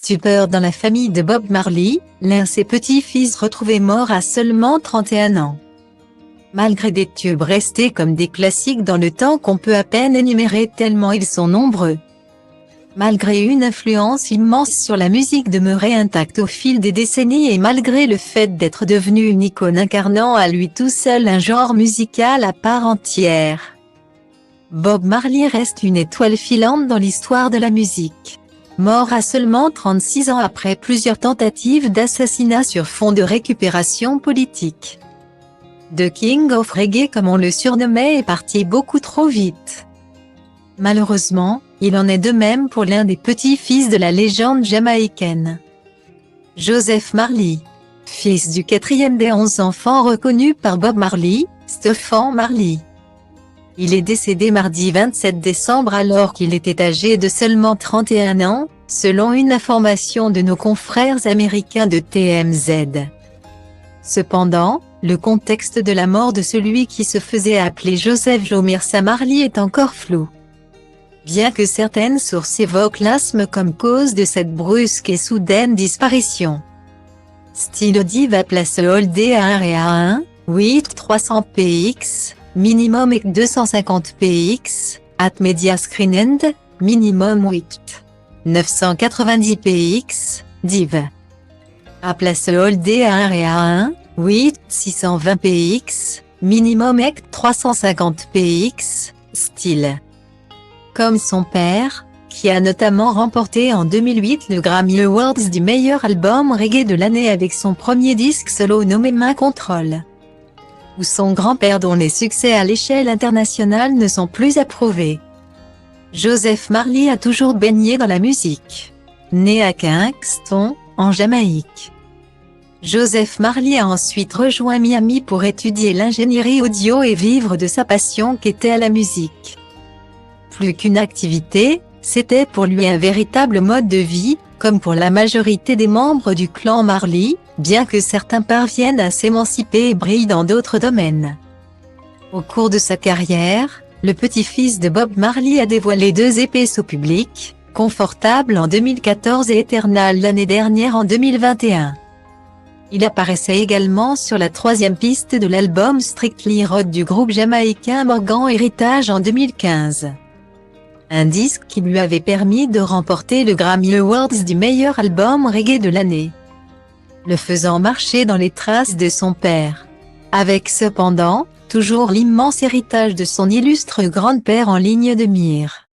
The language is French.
stupeur dans la famille de Bob Marley, l'un de ses petits-fils retrouvé mort à seulement 31 ans. Malgré des tubes restés comme des classiques dans le temps qu'on peut à peine énumérer tellement ils sont nombreux. Malgré une influence immense sur la musique demeurée intacte au fil des décennies et malgré le fait d'être devenu une icône incarnant à lui tout seul un genre musical à part entière, Bob Marley reste une étoile filante dans l'histoire de la musique. Mort à seulement 36 ans après plusieurs tentatives d'assassinat sur fond de récupération politique. The King of Reggae comme on le surnommait est parti beaucoup trop vite. Malheureusement, il en est de même pour l'un des petits-fils de la légende jamaïcaine. Joseph Marley, fils du quatrième des 11 enfants reconnus par Bob Marley, Stephen Marley. Il est décédé mardi 27 décembre alors qu'il était âgé de seulement 31 ans, selon une information de nos confrères américains de TMZ. Cependant, le contexte de la mort de celui qui se faisait appeler Joseph Joe Mirza Marley est encore flou. Bien que certaines sources évoquent l'asthme comme cause de cette brusque et soudaine disparition. Style Diva place Holdé à 1 et à 1, 8 300 px, minimum et 250 px, at Media Screen End, minimum 8 990 px, div. À place Holdé à 1 et à 1, 8 620 px, minimum et 350 px, style. Comme son père, qui a notamment remporté en 2008 le Grammy Awards du meilleur album reggae de l'année avec son premier disque solo nommé Main Control. Ou son grand-père dont les succès à l'échelle internationale ne sont plus approuvés. Joseph Marley a toujours baigné dans la musique. Né à Kingston, en Jamaïque. Joseph Marley a ensuite rejoint Miami pour étudier l'ingénierie audio et vivre de sa passion qu'était la musique. Plus qu'une activité, c'était pour lui un véritable mode de vie, comme pour la majorité des membres du clan Marley, bien que certains parviennent à s'émanciper et brillent dans d'autres domaines. Au cours de sa carrière, le petit-fils de Bob Marley a dévoilé 2 EPs au public, Confortable en 2014 et Eternal l'année dernière en 2021. Il apparaissait également sur la 3e piste de l'album Strictly Rod du groupe jamaïcain Morgan Heritage en 2015. Un disque qui lui avait permis de remporter le Grammy Awards du meilleur album reggae de l'année, le faisant marcher dans les traces de son père. Avec cependant, toujours l'immense héritage de son illustre grand-père en ligne de mire.